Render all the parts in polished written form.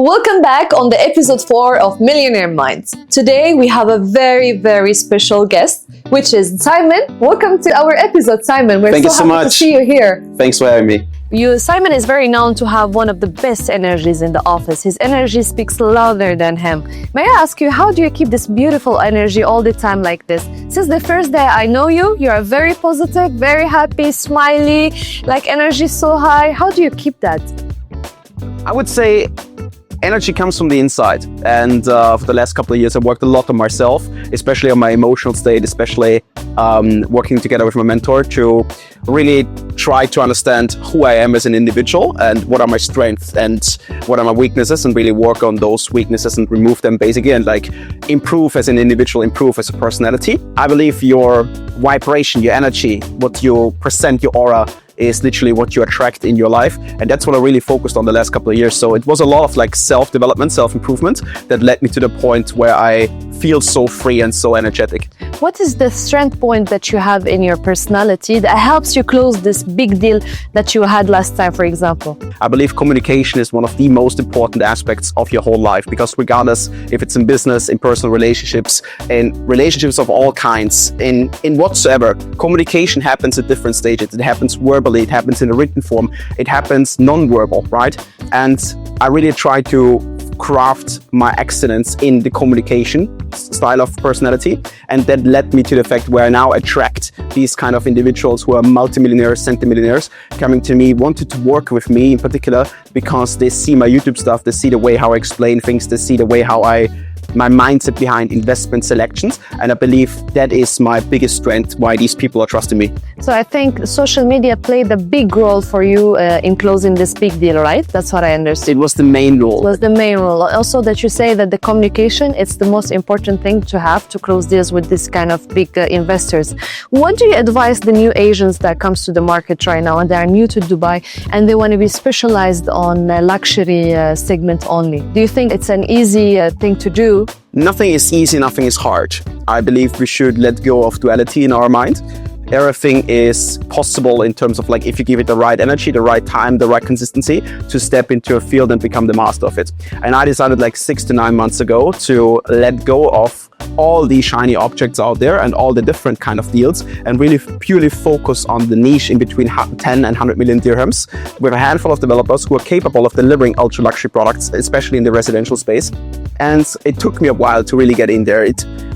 Welcome back on the episode 4 of Millionaire Minds. Today we have a very, very special guest, which is Simon. Welcome to our episode, Simon. We're Thank you so so happy much to see you here. Thanks for having me. Simon is very known to have one of the best energies in the office. His energy speaks louder than him. May I ask you, how do you keep this beautiful energy all the time like this? Since the first day I know you, you are very positive, very happy, smiley, like energy so high. How do you keep that? I would say energy comes from the inside, and for the last couple of years I've worked a lot on myself, especially on my emotional state, especially working together with my mentor to really try to understand who I am as an individual and what are my strengths and what are my weaknesses, and really work on those weaknesses and remove them basically, and like improve as an individual, improve as a personality. I believe your vibration, your energy, what you present, your aura is literally what you attract in your life, and that's what I really focused on the last couple of years. So it was a lot of like self-development, self-improvement that led me to the point where I feel so free and so energetic. What is the strength point that you have in your personality that helps you close this big deal that you had last time, for example? I believe communication is one of the most important aspects of your whole life, because regardless if it's in business, in personal relationships, in relationships of all kinds, in whatsoever, communication happens at different stages. It happens verbally, it happens in a written form, it happens non-verbal, right? And I really try to craft my excellence in the communication style of personality, and that led me to the fact where I now attract these kind of individuals who are multimillionaires, centimillionaires, coming to me, wanted to work with me in particular because they see my YouTube stuff, they see the way how I explain things, they see the way how my mindset behind investment selections, and I believe that is my biggest strength, why these people are trusting me. So I think social media played a big role for you in closing this big deal, right? That's what I understood. It was the main role. It was the main role. Also that you say that the communication, it's the most important thing to have to close deals with this kind of big investors. What do you advise the new Asians that comes to the market right now and they are new to Dubai and they want to be specialized on luxury segment only? Do you think it's an easy thing to do? Nothing is easy, nothing is hard. I believe we should let go of duality in our mind. Everything is possible in terms of like if you give it the right energy, the right time, the right consistency to step into a field and become the master of it. And I decided like 6 to 9 months ago to let go of all the shiny objects out there and all the different kind of deals and really purely focus on the niche in between 10 and 100 million dirhams with a handful of developers who are capable of delivering ultra luxury products, especially in the residential space. And it took me a while to really get in there.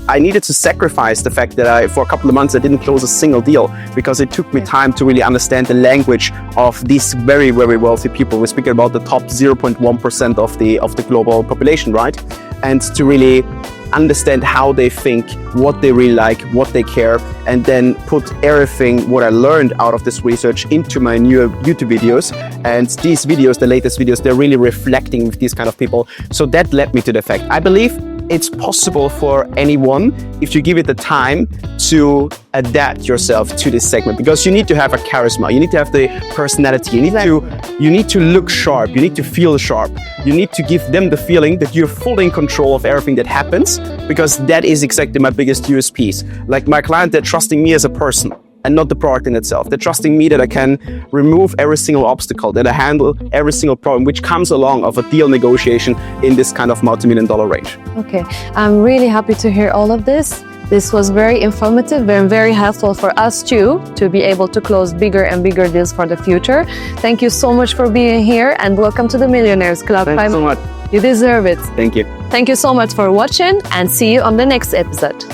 I needed to sacrifice the fact that for a couple of months I didn't close a single deal, because it took me time to really understand the language of these very, very wealthy people. We're speaking about the top 0.1% of the global population, right? And to really understand how they think, what they really like, what they care, and then put everything what I learned out of this research into my new YouTube videos. And these videos, the latest videos, they're really reflecting with these kind of people. So that led me to the fact, I believe it's possible for anyone if you give it the time to adapt yourself to this segment, because you need to have a charisma, you need to have the personality, you need to look sharp, you need to feel sharp, you need to give them the feeling that you're fully in control of everything that happens, because that is exactly my biggest USPs. Like my client, they're trusting me as a person and not the product in itself. They're trusting me that I can remove every single obstacle, that I handle every single problem which comes along of a deal negotiation in this kind of multi-million-dollar range. Okay, I'm really happy to hear all of this. This was very informative and very helpful for us too, to be able to close bigger and bigger deals for the future. Thank you so much for being here, and welcome to the Millionaires Club. Thanks so much. You deserve it. Thank you. Thank you so much for watching, and see you on the next episode.